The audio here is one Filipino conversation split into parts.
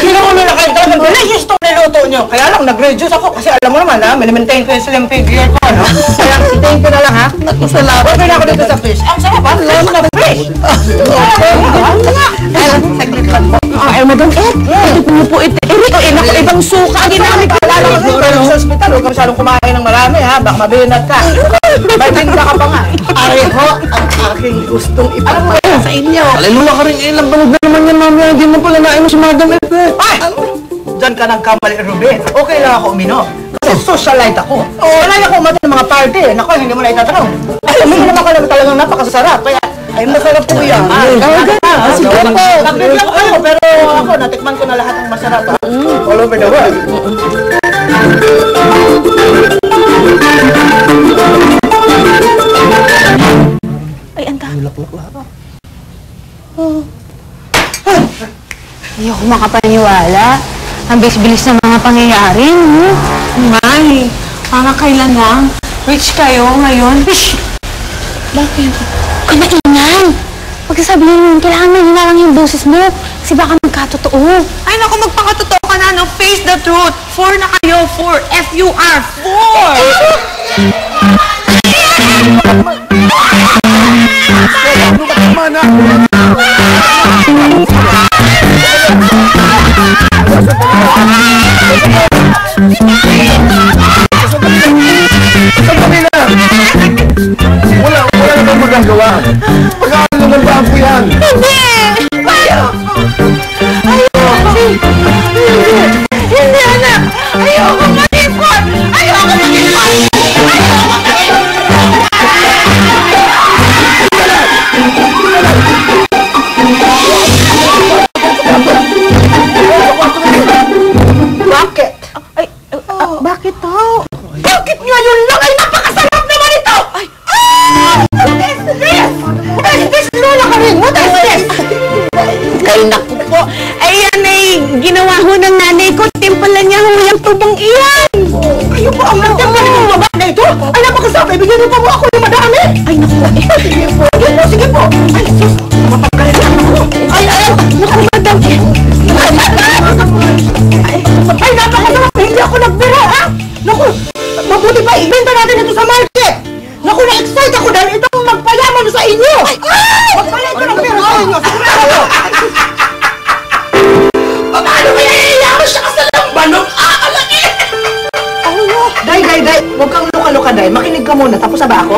Hindi naman na kayo talagang delicious itong niluto nyo. Kaya lang, nag-reduce ako kasi alam mo naman ha, minimaintain ko yung slim figure ko, no? Kaya itayin ko na lang ha. Salamat. Huwag na ako dito sa fish. Ang sarap ha? Lalo na fish. Saglit lang po. Ay, Madam Ed, ito mo po ito. Naku, ibang suka. Ginamit ko. Alala ko dito sa ospital. Huwag ka masyadong kumain ng marami ha. Baka mabinat ka. May tinda ka pa nga. Ay ho, ang aking gustong ipapaya sa inyo. Alilula ka rin. Ilang banog na naman yan, mamaya. Hindi mo pala nain mo si Madam Ed. Ay! Diyan ka nagkamali, Ruben. Okay lang ako uminom. Kasi socialite ako. Wala na ako umati ng mga party. Naku, hindi mo na itatanong. Uminom naman ka lang talagang napakasarap. Kaya, ay masarap po yan. Sige po. Nag-review lang kayo, pero ako, natikman ko na lahat ng masarap. All over the world. Ay, anda. Ayoko makapaniwala. Ang bilis-bilis ng mga pangyayari, no? May, para kailan lang? Rich kayo ngayon? Shh! Bakit? Huwag ka maingay! Huwag ka sabihin, kailangan mahina lang yung boses mo. Kasi baka magkatotoo. Ay, naku, magpakatotoo ka na, no? Face the truth. 4 na kayo. 4. F-U-R. 4! Wala na bang magagawa? Pagkakalumalbaan ko yan. Hindi! Hindi, anak! Ayoko maging 4! Ayoko maging 4! Bakit? bakit daw? Bakit ngayon lang ay napakasarap naman ito? Ay! What is this? What is this, Lola Karin? What is this? Ay, naku po. Ayan ay ginawa ho ng nanay ko. Timplalan niya ho yung tubang iyan. Kayo po ang nagtimpla ng baba na ito? Ay, napakasarap. Ibigyan niyo pa mo ako yung madami. Ay, naku. Sige po. Sige po. Ay, sus. Mapagkalit lang ako. Ay, Naku, madam. Ay, napakasarap. Hindi ako nagbira, ha? Naku, mabuti pa. Ibenta natin ito sa market. Naku, na-excite ako dahil itong magpayaman sa inyo. Magpalit ko ng pera sa inyo. Paano kaya iyayaman siya kasi ng manok? Akalaki! Day. Huwag kang luka-luka, Day. Makinig ka muna. Tapos na ba ako?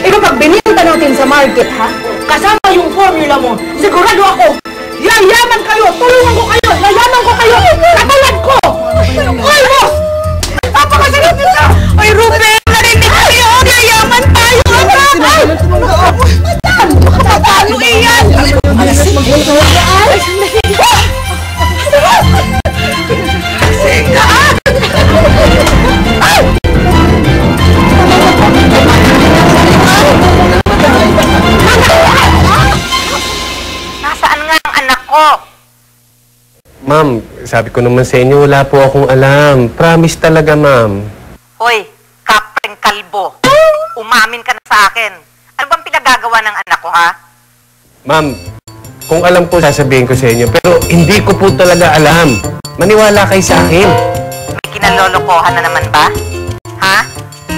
Ito, pag binenta natin sa market, ha? Kasama yung formula mo. Sigurado ako, yayaman kayo. Tulungan ko kayo. Yayaman ko kayo. Katulad ko. Almost! Napakasarap nito! Ay, Ruben! Narinig ko yun! Yayaman tayo! Ay! Makapatalo iyan! Nasaan nga ang anak ko? Ma'am, sabi ko naman sa inyo, wala po akong alam. Promise talaga, ma'am. Hoy, kapring kalbo. Umamin ka na sa akin. Ano bang pinagagawa ng anak ko, ha? Ma'am, kung alam ko, sasabihin ko sa inyo. Pero hindi ko po talaga alam. Maniwala kayo sa akin. May kinalolokohan na naman ba? Ha?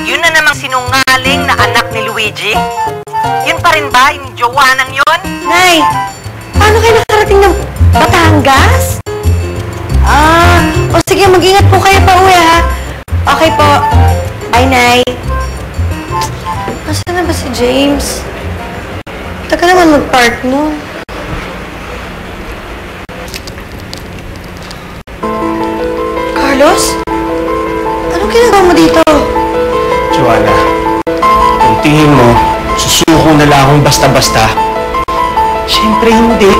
Yun na namang sinungaling na anak ni Luigi? Yun pa rin ba? Yung jowa ng yun? Nay, paano kayo nakarating ng Batangas? O sige, mag-ingat po kayo pa uwi, ha? Okay po. Bye, Nay. Nasaan na ba si James? Taga naman mag-park, no? Carlos? Anong ginagawa mo dito? Joanna, kung tingin mo, susuko na lang akong basta-basta. Siyempre hindi.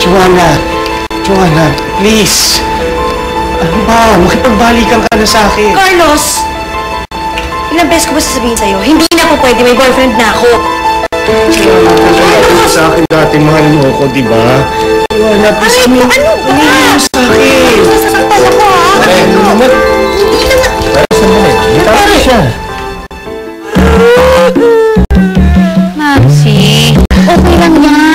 Joanna, please. Ano ba? Makipagbalikan ka na sa akin. Carlos! Ilang beses ko ba sasabihin sa'yo? Hindi na po pwede, may boyfriend na ako. Joanna, talaga sa akin dati, mahal mo ako, di ba? Joanna, please. Ano ba? Sa akin. Sasaktan ako, ha? Ano naman? Hindi naman. Para sa mga. Tama siya. Mamsi, okay lang yan.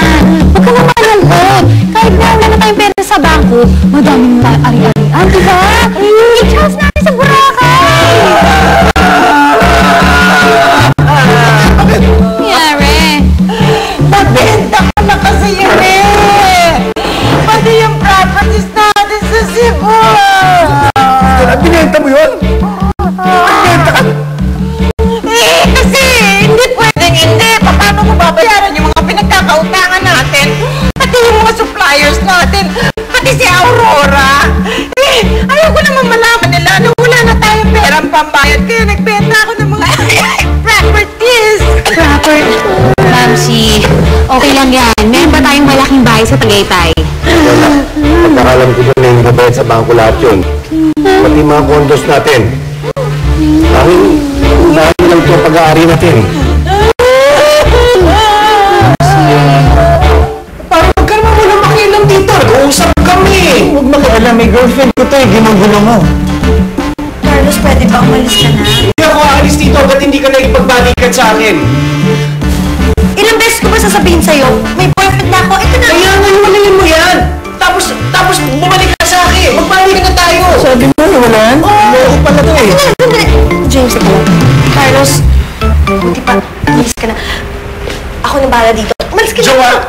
pambayad kaya nagbenta ako ng mga properties. Ramsey, okay lang yan. Meron pa tayong malaking bahay sa Tagaytay. Wala. Pagkakalam ko doon na yung gabayad sa bangko lahat yun. Pati mga condos natin. Dahil lang ito pag-aari natin. Parang huwag ka naman walang makialam dito. Nag-uusap kami. Huwag makialam. May girlfriend ko to eh. Ginugulo mo. Carlos, pwede ba umalis ka na? Hindi ako aalis dito. Ba't hindi ka nakipagbalikan sa akin? Ilang beses ko ba sasabihin sa'yo? May boyfriend na ako. Ito na. Kaya nga hiwalayin mo yan. Tapos bumalik ka sa akin. Magbalikan na tayo. Sabi mo, nawalan? Oo pala to eh. James, ito. Carlos, buti pa. Umalis ka na. Ako na bahala dito. Umalis ka na.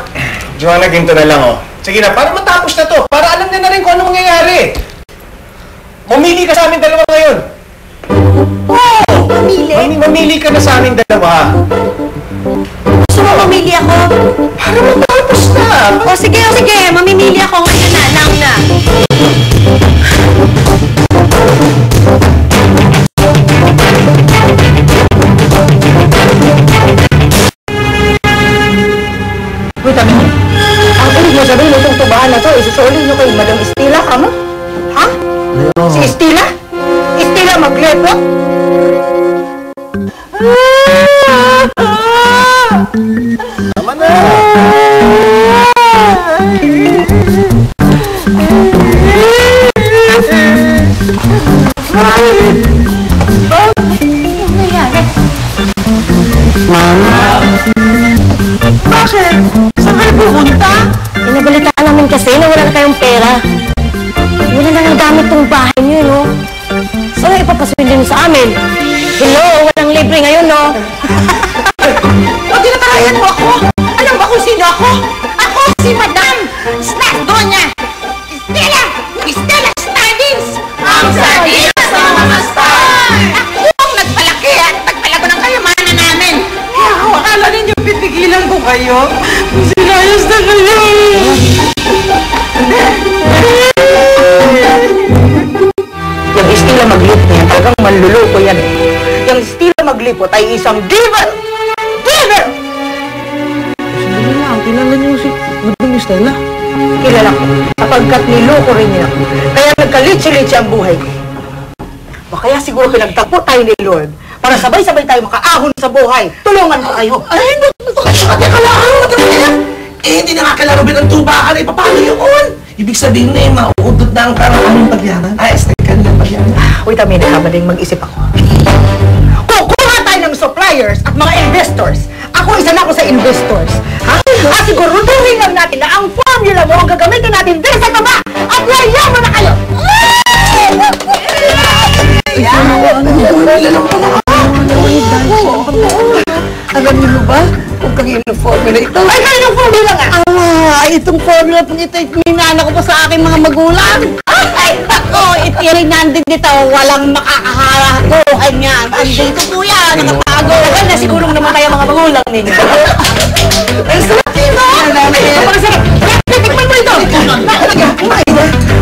Joanna, ganito na lang oh. Sige na, para matapos na to. Para alam na rin kung ano mangyayari. Mamili ka sa amin dalawa ngayon. Oo! Mamili ka na sa amin dalawa. Gusto mo mamili ako? Para matapos na. O sige. Mamimili ako ngayon na. Now na. Wait a minute. Ang ibig mo sabihin itong tubahan na to, isusuli nyo kay Madam Estela, ano? Ha? Si Estela? Estela Maglepo? Tama na. Bakit? Saan kayo pupunta? Inabalitaan namin kasi na wala na kayong pera. Wala na ng gamit tong bahay niyo, no? So, ipapaswindi niyo sa amin. Hello, walang libre ngayon, no? O, tinatarayan mo ako. Alam ba kung sino ako? Ako si Madam Snardonia. Estela Stardins. Ang sardinas ng mga star. Ako ang nagpalaki at nagpalago ng kayamanan namin. Akala ninyo pipigilan ko kayo? Sinayos na kayo. Yung Estela Maglipot yan, talagang manluloko yan. Yung Estela Maglipot ay isang diva! Diva! Sige lang, kilala niyo si Madam Estela. Kilala ko, sapagkat niloko rin niya. Kaya nagkalitsi-litsi ang buhay ko. O kaya siguro pinagtagpo tayo ni Lord para sabay-sabay tayo makaahon sa buhay. Tulungan ko kayo. Ay, teka lang, hindi nakakalaro ba ng tubakan? Ay, paano yun? Ibig sabihin na yung mauudot na ang karaming pagyanan. Ay, estek ka nilang pagyanan. Wait a minute, madaling mag-isip ako. Kukuha tayo ng suppliers at mga investors. Ako, isa na ako sa investors. Ha? At siguraduhin lang natin na ang formula mo ang gagamitin natin din sa baba. At yayaman na kayo! Alam niyo ba kung kanino formula ito? Ay, kanino formula nga? Itong formula po ito, minana ko pa sa aking mga magulang. Ay, ako, itirin nandun dito, walang makakahakuhan yan. Andito po yan, nakatago. Well, na sigurong naman tayo mga magulang ninyo. Ay, sarap diba? Ang sarap. Titikman mo ito.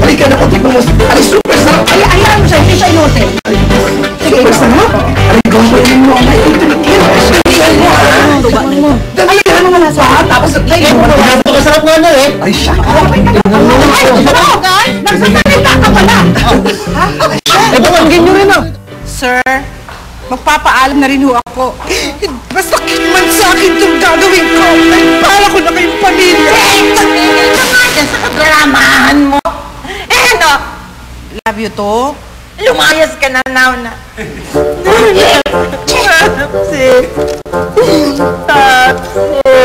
Halika na ko, tignan mo. Ay, super sarap. Ay, ayaw mo siya, hindi siya inote. Sige, basta mo. Ay, gawin mo. Ay, Ay, ano mo nasa ha? Tapos, napakasarap nga na eh. Ay, siya. Ano, guys? Nagsasalita ka pala. Eh, bawangin nyo rin ah. Sir, magpapaalam na rin ho ako. Masakit man sa akin itong gagawin ko. Ay, para ko na kayong pamilya. Tumigil ka nga dyan sa kadramahan mo. Ano? Love you to. Lumayas ka na now na. Tapsi. Tapsi.